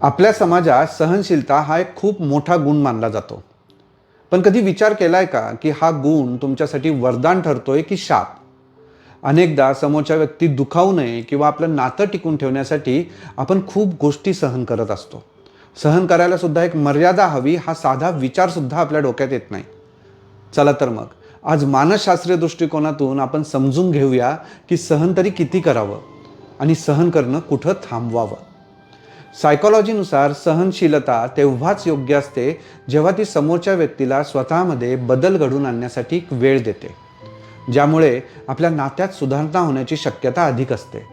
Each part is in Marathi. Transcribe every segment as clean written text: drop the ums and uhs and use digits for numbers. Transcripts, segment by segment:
आपल्या समाजात सहनशीलता हा एक खूप मोठा गुण मानला जातो. पण कधी विचार केलाय का की हा गुण तुमच्यासाठी वरदान ठरतोय की शाप? अनेकदा समोरच्या व्यक्ती दुखावू नये किंवा आपलं नातं टिकून ठेवण्यासाठी आपण खूप गोष्टी सहन करत असतो. सहन करायला सुद्धा एक मर्यादा हवी, हा साधा विचार सुद्धा आपल्या डोक्यात येत नाही. चला तर मग आज मानसशास्त्रीय दृष्टिकोनातून आपण समजून घेऊया की सहन तरी किती करावं आणि सहन करणं कुठं थांबवावं. सायकॉलॉजीनुसार सहनशीलता तेव्हाच योग्य असते जेव्हा ती समोरच्या व्यक्तीला स्वतःमध्ये बदल घडवून आणण्यासाठी एक वेळ देते, ज्यामुळे आपल्या नात्यात सुधारणा होण्याची शक्यता अधिक असते.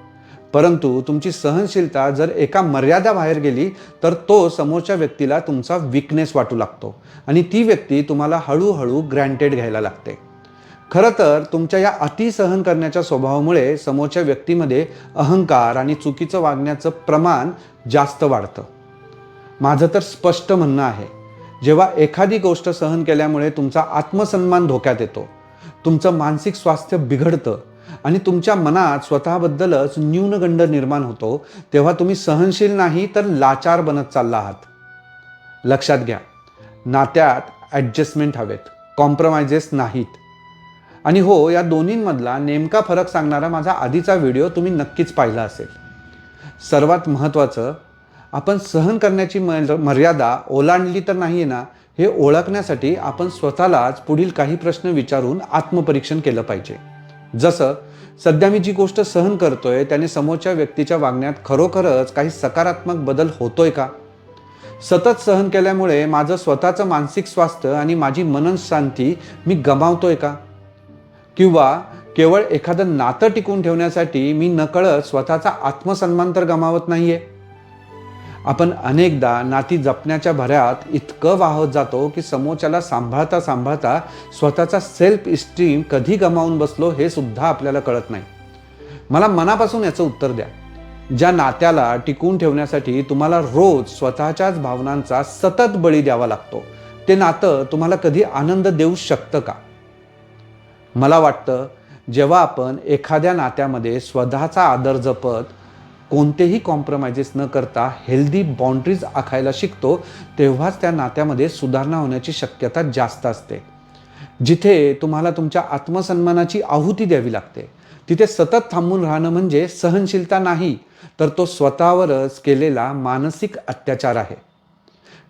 परंतु तुमची सहनशीलता जर एका मर्यादेबाहेर गेली तर तो समोरच्या व्यक्तीला तुमचा वीकनेस वाटू लागतो आणि ती व्यक्ती तुम्हाला हळूहळू ग्रँटेड घ्यायला लागते. खरं तर तुमच्या या अति सहन करण्याच्या स्वभावामुळे समोरच्या व्यक्तीमध्ये अहंकार आणि चुकीचं वागण्याचं प्रमाण जास्त वाढतं. माझं तर स्पष्ट म्हणणं आहे, जेव्हा एखादी गोष्ट सहन केल्यामुळे तुमचा आत्मसन्मान धोक्यात येतो, तुमचं मानसिक स्वास्थ्य बिघडतं आणि तुमच्या मनात स्वतःबद्दलच न्यूनगंड निर्माण होतो, तेव्हा तुम्ही सहनशील नाही तर लाचार बनत चालला आहात. लक्षात घ्या, नात्यात ॲडजस्टमेंट हवेत, कॉम्प्रोमाइजेस नाहीत. आणि हो, या दोन्हींमधला नेमका फरक सांगणारा माझा आधीचा व्हिडिओ तुम्ही नक्कीच पाहिला असेल. सर्वात महत्त्वाचं, आपण सहन करण्याची मर्यादा ओलांडली तर नाही आहे ना, हे ओळखण्यासाठी आपण स्वतःलाच पुढील काही प्रश्न विचारून आत्मपरीक्षण केलं पाहिजे. जसं, सध्या मी जी गोष्ट सहन करतोय त्याने समोरच्या व्यक्तीच्या वागण्यात खरोखरच काही सकारात्मक बदल होतोय का? सतत सहन केल्यामुळे माझं स्वतःचं मानसिक स्वास्थ्य आणि माझी मनःशांती मी गमावतोय का? किंवा केवळ एखादं नातं टिकून ठेवण्यासाठी मी नकळत स्वतःचा आत्मसन्मान तर गमावत नाहीये? आपण अनेकदा नाती जपण्याच्या भरात इतकं वाहत जातो की समोरच्याला सांभाळता सांभाळता स्वतःचा सेल्फ इस्टीम कधी गमावून बसलो हे सुद्धा आपल्याला कळत नाही. मला मनापासून याचं उत्तर द्या. ज्या नात्याला टिकून ठेवण्यासाठी तुम्हाला रोज स्वतःच्याच भावनांचा सतत बळी द्यावा लागतो, ते नातं तुम्हाला कधी आनंद देऊ शकतं का? मला वाटतं, जेव्हा आपण एखाद्या नात्यामध्ये स्वतःचा आदर जपत कोणतेही कॉम्प्रोमाइजेस न करता हेल्दी बाउंड्रीज आखायला शिकतो, तेव्हाच त्या नात्यामध्ये सुधारणा होण्याची शक्यता जास्त असते. जिथे तुम्हाला तुमच्या आत्मसन्मानाची आहुती द्यावी लागते, तिथे सतत थांबून राहणं म्हणजे सहनशीलता नाही, तर तो स्वतःवरच केलेला मानसिक अत्याचार आहे.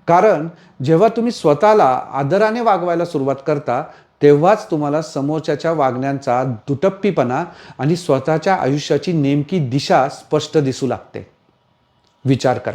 कारण जेव्हा तुम्ही स्वतःला आदराने वागवायला सुरुवात करता, तेव्हाच तुम्हाला समोरच्याच्या वागण्यांचा दुटप्पीपणा आणि स्वतःच्या आयुष्याची नेमकी दिशा स्पष्ट दिसू लागते. विचार करा.